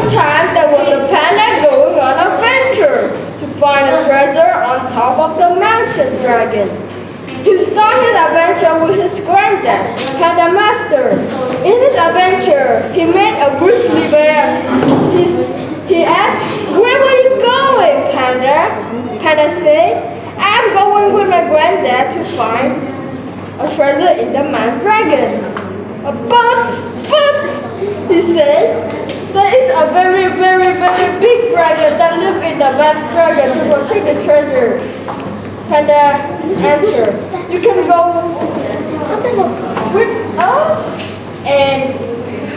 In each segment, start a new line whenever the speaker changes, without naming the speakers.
One time there was a panda going on an adventure to find a treasure on top of the mountain dragon. He started the adventure with his granddad, Panda Master. In his adventure, he met a grizzly bear. He asked, "Where are you going, Panda?" Panda said, "I'm going with my granddad to find a treasure in the mountain dragon." But, he said, "there is a very, very, very big dragon that lives in the mountain dragon to protect the treasure." Panda answered, "You can go with us and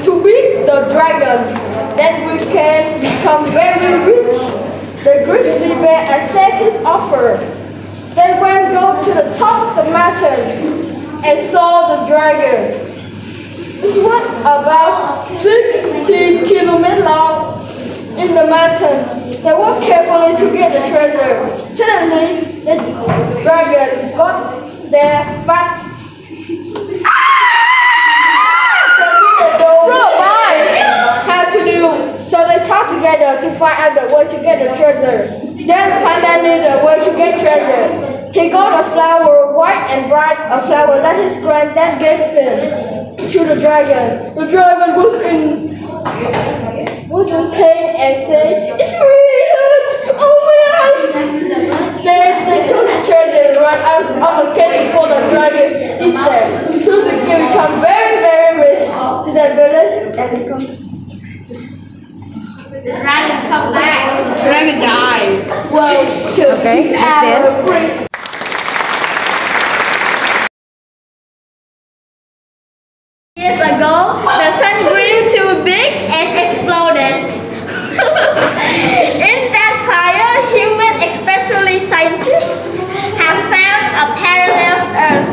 to beat the dragon, then we can become very rich." The grizzly bear accepted his offer. They went to the top of the mountain and saw the dragon. It was about 16 kilometers long in the mountain. They walked carefully to get the treasure. Suddenly, the dragon got there, but how to do. So they talked together to find out the way to get the treasure. Then Panda knew the way to get treasure. He got a flower, white and bright, a flower that his granddad gave him to the dragon. The dragon was in pain and said, "It's really hurt! Oh my eyes!" Then they took the treasure and ran out of the cave before the dragon eat them. So they can become very, very rich to their village and become.
The dragon come back.
The dragon died. Well,
okay, that's it.
Years ago, the sun grew too big and exploded. In that fire, humans, especially scientists, have found a parallel Earth.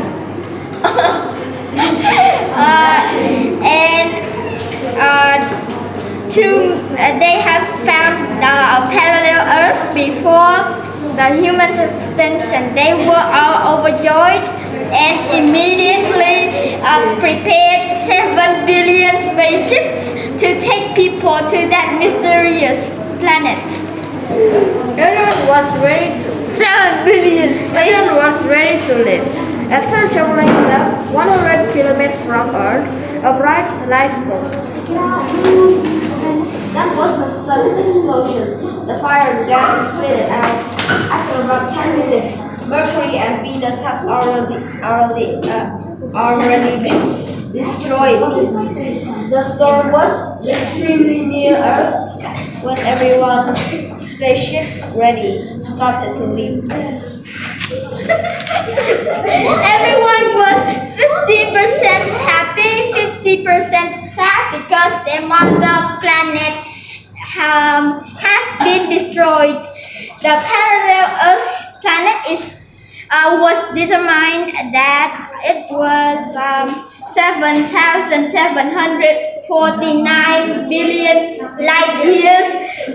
They have found a parallel Earth before the human extinction. They were all overjoyed and immediately prepared 7 billion spaceships to take people to that mysterious planet.
Everyone was ready to.
7 billion
Everyone was ready to live. After traveling about 100 kilometers from Earth, a bright light spoke. That was a sudden explosion. The fire began to split out. After about 10 minutes, Mercury and Venus has already been destroyed. The storm was extremely near Earth when everyone's spaceships ready started to leave.
Everyone was 50% happy, 50% sad because their mother planet has been destroyed. The parallel Earth planet was determined that it was 7,749 billion light years,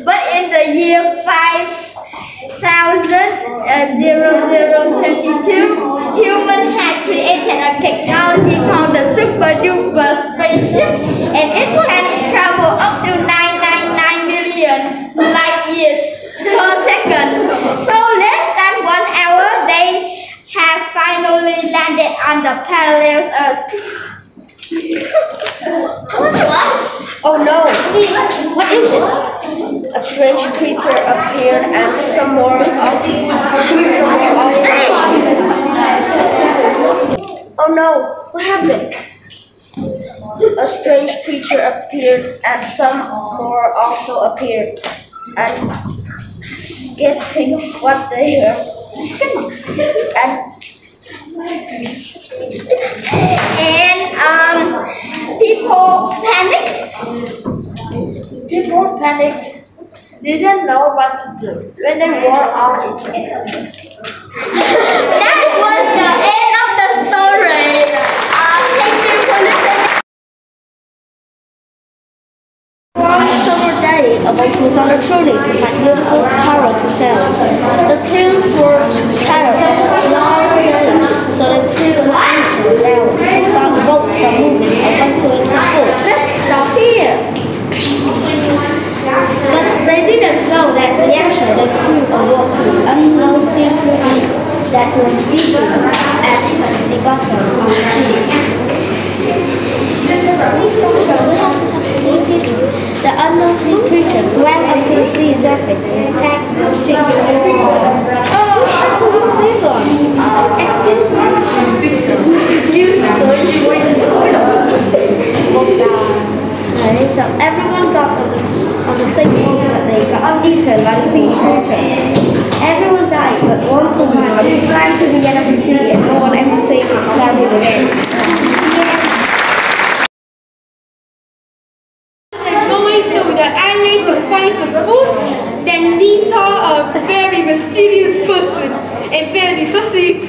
but in the year 5022, humans had created a technology called the super duper spaceship, and it can travel up to 999 million light years per second. So less than 1 hour, they have finally landed on the parallel Earth.
Oh no! What is it? A strange creature appeared and some more also. Oh no! What happened? A strange creature appeared and some more also appeared. And getting what they are.
And people panicked.
People panicked, didn't know what to do when they were all in chaos.
That was the end of the story. Thank you for listening.
One summer day, a boat was on a journey to find beautiful sparrow to sell. The crews were tired, so they threw the engine down to stop the boat from moving until it's full.
Let's stop here. surface and attacked the ship.
What's this one?
Excuse me.
Excuse me, sir. You're going to
So everyone got on the same boat, but they got eaten by sea creatures. Everyone died, but one survived. He swam to the end of the sea, and no one ever saved his family again.
Going through the alley to find some food, then he saw a very mysterious person and very sussy.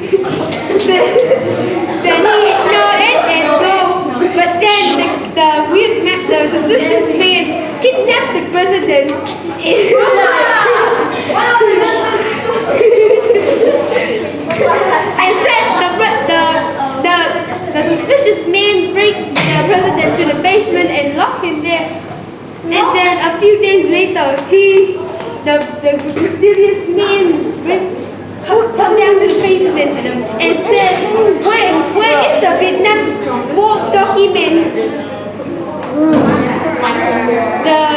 then he ignored it and go. But then the suspicious man kidnapped the president. And said the suspicious man bring the president to the basement and locked him there. And then a few days later, the mysterious man come down to the basement and said, where is the Vietnam War document? The